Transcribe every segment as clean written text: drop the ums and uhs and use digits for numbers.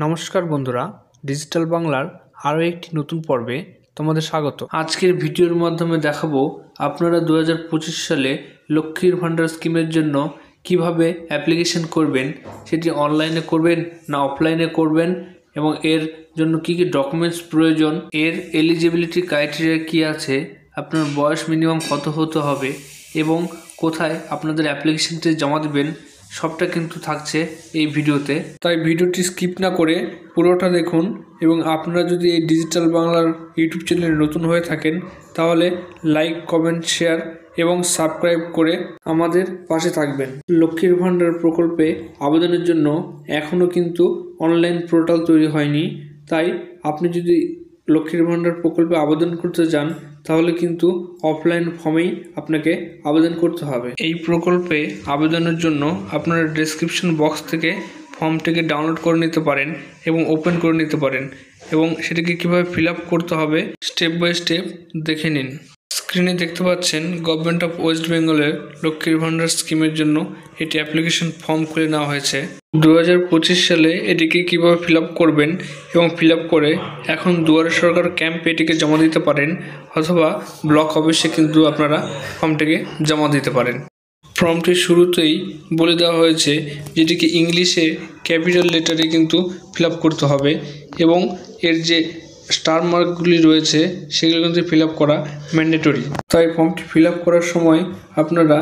নমস্কার বন্ধুরা, ডিজিটাল বাংলার আরও একটি নতুন পর্বে তোমাদের স্বাগত। আজকের ভিডিওর মাধ্যমে দেখাবো আপনারা 2025 সালে লক্ষ্মীর ভাণ্ডার স্কিমের জন্য কিভাবে অ্যাপ্লিকেশন করবেন, সেটি অনলাইনে করবেন না অফলাইনে করবেন এবং এর জন্য কি কি ডকুমেন্টস প্রয়োজন, এর এলিজিবিলিটি ক্রাইটেরিয়া কি আছে, আপনার বয়স মিনিমাম কত হতে হবে এবং কোথায় আপনাদের অ্যাপ্লিকেশনটি জমা দেবেন, সবটা কিন্তু থাকছে এই ভিডিওতে। তাই ভিডিওটি স্কিপ না করে পুরোটা দেখুন এবং আপনারা যদি এই ডিজিটাল বাংলার ইউটিউব চ্যানেলে নতুন হয়ে থাকেন তাহলে লাইক, কমেন্ট, শেয়ার এবং সাবস্ক্রাইব করে আমাদের পাশে থাকবেন। লক্ষ্মীর ভাণ্ডার প্রকল্পে আবেদনের জন্য এখনও কিন্তু অনলাইন পোর্টাল তৈরি হয়নি, তাই আপনি যদি লক্ষ্মীর ভাণ্ডার প্রকল্পে আবেদন করতে চান তাহলে কিন্তু অফলাইন ফর্মেই আপনাকে আবেদন করতে হবে। এই প্রকল্পে আবেদনের জন্য আপনারা ডেসক্রিপশন বক্স থেকে ফর্মটিকে ডাউনলোড করে নিতে পারেন এবং ওপেন করে নিতে পারেন এবং সেটিকে কীভাবে ফিল আপ করতে হবে স্টেপ বাই স্টেপ দেখে নিন। স্ক্রিনে দেখতে পাচ্ছেন গভর্নমেন্ট অফ ওয়েস্ট বেঙ্গলের লক্ষ্মীর ভাণ্ডার স্কিমের জন্য এটি অ্যাপ্লিকেশন ফর্ম খুলে নেওয়া হয়েছে। 2025 সালে এটিকে কীভাবে ফিল আপ করবেন এবং ফিল আপ করে এখন দুয়ারে সরকার ক্যাম্পে এটিকে জমা দিতে পারেন অথবা ব্লক অফিসে কিন্তু আপনারা ফর্মটিকে জমা দিতে পারেন। ফর্মটির শুরুতেই বলে দেওয়া হয়েছে যেটিকে ইংলিশে ক্যাপিটাল লেটারে কিন্তু ফিল আপ করতে হবে এবং এর যে স্টার মার্কগুলি রয়েছে সেগুলো কিন্তু ফিল আপ করা ম্যান্ডেটরি। তাই ফর্মটি ফিল আপ করার সময় আপনারা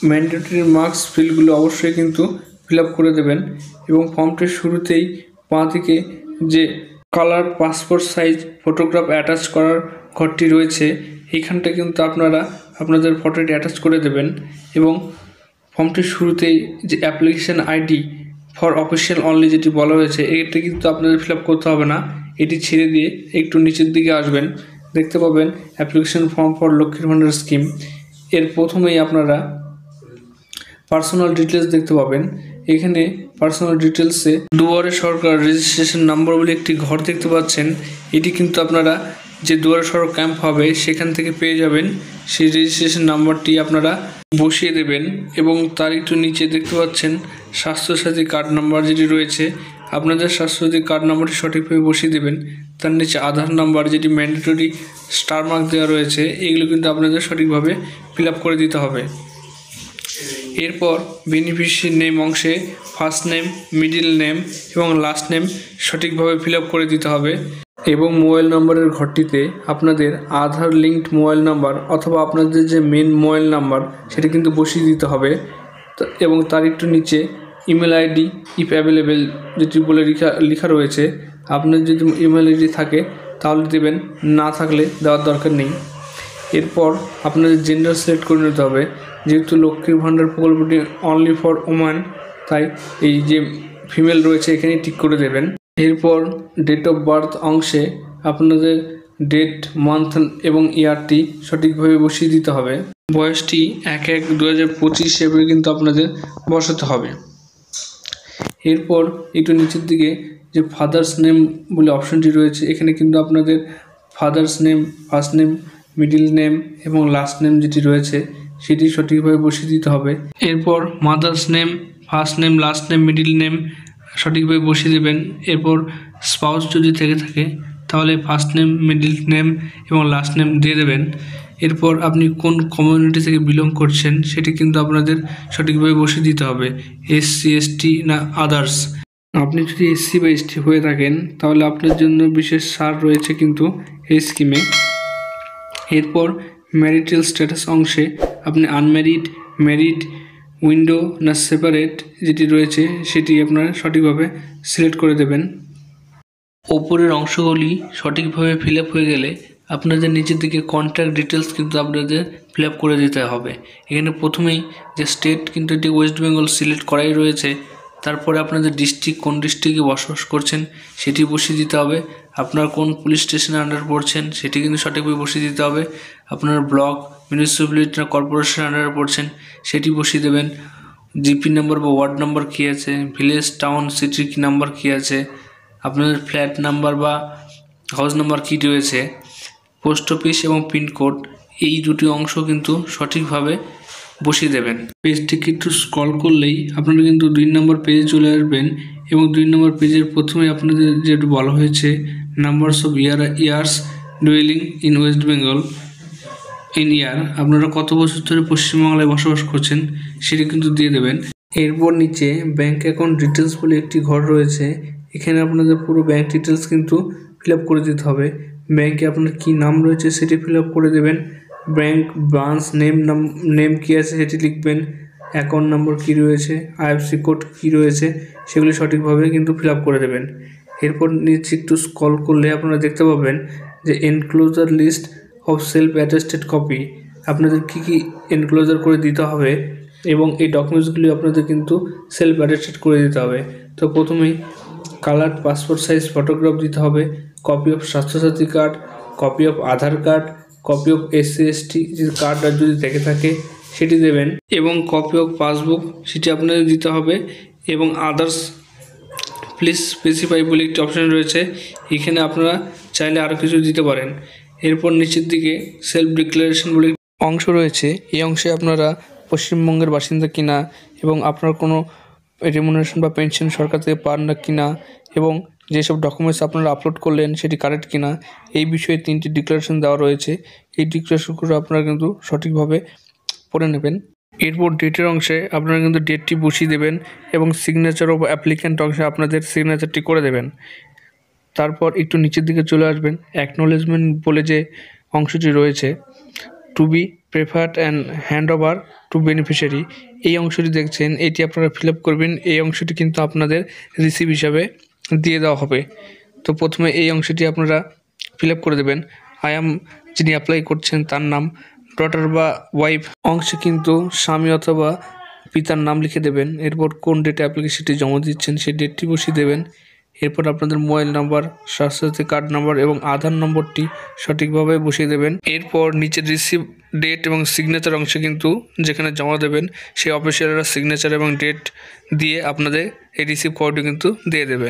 ম্যান্ডেটরি মার্কস ফিল্ডগুলো অবশ্যই কিন্তু ফিল আপ করে দেবেন এবং ফর্মটির শুরুতেই বাঁ দিকে যে colour passport size photograph attach করার ঘরটি রয়েছে এইখানটা কিন্তু আপনারা আপনাদের ফটোটি অ্যাটাচ করে দেবেন এবং ফর্মটির শুরুতেই যে application ID for official only যেটি বলা হয়েছে এটি কিন্তু আপনাদের ফিল আপ করতে হবে না, এটি ছেড়ে দিয়ে একটু নিচের দিকে আসবেন, দেখতে পাবেন অ্যাপ্লিকেশন ফর্ম ফর লক্ষ্মীর ভাণ্ডার স্কিম। এর প্রথমেই আপনারা পার্সোনাল ডিটেলস দেখতে পাবেন। এখানে পার্সোনাল ডিটেলসে দুয়ারে সরকার রেজিস্ট্রেশন নাম্বার বলে একটি ঘর দেখতে পাচ্ছেন, এটি কিন্তু আপনারা যে দুয়ারে সরকার ক্যাম্প হবে সেখান থেকে পেয়ে যাবেন। সেই রেজিস্ট্রেশন নাম্বারটি আপনারা বসিয়ে দেবেন এবং তার একটু নিচে দেখতে পাচ্ছেন স্বাস্থ্যসাথী কার্ড নাম্বার যেটি রয়েছে, আপনাদের স্বাস্থ্যসাথী কার্ড নাম্বারটি সঠিকভাবে বসিয়ে দেবেন। তার নিচে আধার নাম্বার যেটি ম্যান্ডেটরি স্টার মার্ক দেওয়া রয়েছে এগুলো কিন্তু আপনাদের সঠিকভাবে ফিল আপ করে দিতে হবে। এরপর বেনিফিশিয়ারি নেম অংশে ফার্স্ট নেম, মিডিল নেম এবং লাস্ট নেম সঠিকভাবে ফিল আপ করে দিতে হবে এবং মোবাইল নম্বরের ঘরটিতে আপনাদের আধার লিঙ্কড মোবাইল নাম্বার অথবা আপনাদের যে মেন মোবাইল নাম্বার সেটা কিন্তু বসিয়ে দিতে হবে এবং তার একটু নিচে ইমেল আইডি ইফ অ্যাভেলেবেল যেটি বলে লেখা রয়েছে, আপনার যদি ইমেল আইডি থাকে তাহলে দেবেন, না থাকলে দেওয়ার দরকার নেই। এরপর আপনাদের জেন্ডার সিলেক্ট করে নিতে হবে, যেহেতু লক্ষ্মীর ভাণ্ডার প্রকল্পটি অনলি ফর ওম্যান তাই এই যে ফিমেল রয়েছে এখানে টিক করে দেবেন। এরপর ডেট অফ বার্থ অংশে আপনাদের ডেট, মান্থ এবং ইয়ারটি সঠিকভাবে বসিয়ে দিতে হবে। বয়সটি 1/1/2025 এভাবে কিন্তু আপনাদের বসাতে হবে। এরপর একটু নিচের দিকে যে ফাদার্স নেম বলে অপশনটি রয়েছে এখানে কিন্তু আপনাদের father's name, first name, middle name এবং লাস্ট নেম যেটি রয়েছে সেটি সঠিকভাবে বসিয়ে দিতে হবে। এরপর mother's name, first name, last name, middle name সঠিকভাবে বসিয়ে দেবেন। এরপর স্পাউস যদি থেকে থাকে তাহলে ফার্স্ট নেম, মিডিল নেম এবং লাস্ট নেম দিয়ে দেবেন। এরপর আপনি কোন কমিউনিটি থেকে বিলং করছেন সেটি কিন্তু আপনাদের সঠিকভাবে বসিয়ে দিতে হবে, SC, ST না আদার্স। আপনি যদি SC বা ST হয়ে থাকেন তাহলে আপনার জন্য বিশেষ ছাড় রয়েছে কিন্তু এই স্কিমে। এরপর ম্যারিটাল স্ট্যাটাস অংশে আপনি আনম্যারিড, ম্যারিড, উইন্ডো না সেপারেট যেটি রয়েছে সেটি আপনারা সঠিকভাবে সিলেক্ট করে দেবেন। ওপরের অংশগুলি সঠিকভাবে ফিল আপ হয়ে গেলে আপনাদের নিচের দিকে কন্ট্যাক্ট ডিটেলস কিন্তু আপনাদের ফিল আপ করে দিতে হবে। এখানে প্রথমেই যে স্টেট কিন্তু এটি ওয়েস্ট বেঙ্গল সিলেক্ট করাই রয়েছে, তারপরে আপনাদের ডিস্ট্রিক্ট, কোন ডিস্ট্রিক্টে বসবাস করছেন সেটি বসিয়ে দিতে হবে, আপনার কোন পুলিশ স্টেশনের আন্ডার পড়ছেন সেটি কিন্তু সঠিকভাবে বসিয়ে দিতে হবে, আপনার ব্লক, মিউনিসিপ্যালিটি না কর্পোরেশনের আন্ডারে পড়ছেন সেটি বসিয়ে দেবেন, জিপি নাম্বার বা ওয়ার্ড নাম্বার কী আছে, ভিলেজ, টাউন, সিটির কী নাম্বার কী আছে, আপনাদের ফ্ল্যাট নাম্বার বা হাউস নাম্বার কী রয়েছে, পোস্ট অফিস এবং পিনকোড, এই দুটি অংশ কিন্তু সঠিকভাবে বসিয়ে দেবেন। পেজটিকে একটু স্ক্রল করলেই আপনারা কিন্তু 2 নম্বর পেজে চলে আসবেন এবং 2 নম্বর পেজের প্রথমে আপনাদের যেটা বলা হয়েছে numbers of years dwelling in West Bengal in year, আপনারা কত বছর ধরে পশ্চিমবাংলায় বসবাস করছেন সেটি কিন্তু দিয়ে দেবেন। এরপর নিচে ব্যাঙ্ক অ্যাকাউন্ট ডিটেলস বলে একটি ঘর রয়েছে, এখানে আপনাদের পুরো ব্যাঙ্ক ডিটেলস কিন্তু ফিল আপ করে দিতে হবে। ব্যাঙ্কে আপনার কী নাম রয়েছে সেটি ফিল আপ করে দেবেন, ব্যাঙ্ক ব্রাঞ্চ নেম কী আছে সেটি লিখবেন, অ্যাকাউন্ট নম্বর কী রয়েছে, আইএফএসসি কোড কী রয়েছে সেগুলি সঠিকভাবে কিন্তু ফিল আপ করে দেবেন। এরপর নিচে একটু স্ক্রল করলে আপনারা দেখতে পাবেন যে enclosure list of self attested copy, আপনাদের কী কী এনক্লোজার করে দিতে হবে এবং এই ডকুমেন্টসগুলি আপনাদের কিন্তু সেলফ অ্যাটেস্টেড করে দিতে হবে। তো প্রথমেই কালার পাসপোর্ট সাইজ ফটোগ্রাফ দিতে হবে, copy of Swasthyasathi card, copy of Aadhaar card, copy of SC/ST card যদি থেকে থাকে সেটি দেবেন এবং কপি অফ পাসবুক সেটি আপনাদের দিতে হবে এবং আদার্স প্লিজ স্পেসিফাই বলে একটি অপশান রয়েছে, এখানে আপনারা চাইলে আরও কিছু দিতে পারেন। এরপর নিচের দিকে সেলফ ডিক্লারেশন বলে অংশ রয়েছে, এই অংশে আপনারা পশ্চিমবঙ্গের বাসিন্দা কিনা এবং আপনার কোনো রেমুনারেশন বা পেনশন সরকার থেকে পান না কিনা এবং যেসব ডকুমেন্টস আপনারা আপলোড করলেন সেটি কারেক্ট কিনা, এই বিষয়ে 3টি ডিক্লারেশন দেওয়া রয়েছে। এই ডিক্লারেশনগুলো আপনারা কিন্তু সঠিকভাবে পড়ে নেবেন। এরপর ডেটের অংশে আপনারা কিন্তু ডেটটি বসিয়ে দেবেন এবং সিগনেচার অফ অ্যাপ্লিক্যান্ট অংশে আপনাদের সিগনেচারটি করে দেবেন। তারপর একটু নিচের দিকে চলে আসবেন, অ্যাকনোলেজমেন্ট বলে যে অংশটি রয়েছে, to be preferred and hand over to beneficiary, এই অংশটি দেখছেন এটি আপনারা ফিল আপ করবেন। এই অংশটি কিন্তু আপনাদের রিসিভ হিসাবে দিয়ে দেওয়া হবে। তো প্রথমে এই অংশটি আপনারা ফিল আপ করে দেবেন, যিনি অ্যাপ্লাই করছেন তার নাম, ডটার বা ওয়াইফ অংশে কিন্তু স্বামী অথবা পিতার নাম লিখে দেবেন। এরপর কোন ডেটে অ্যাপ্লিকেশনটি জমা দিচ্ছেন সেই ডেটটি বসিয়ে দেবেন। এরপর আপনাদের mobile number, Swasthyasathi card number এবং আধার নম্বরটি সঠিকভাবে বসিয়ে দেবেন। এরপর নিচের রিসিভ ডেট এবং সিগনেচার অংশে কিন্তু যেখানে জমা দেবেন সেই অফিসিয়ালরা সিগনেচার এবং ডেট দিয়ে আপনাদের এই রিসিভ কোডটি কিন্তু দিয়ে দেবে।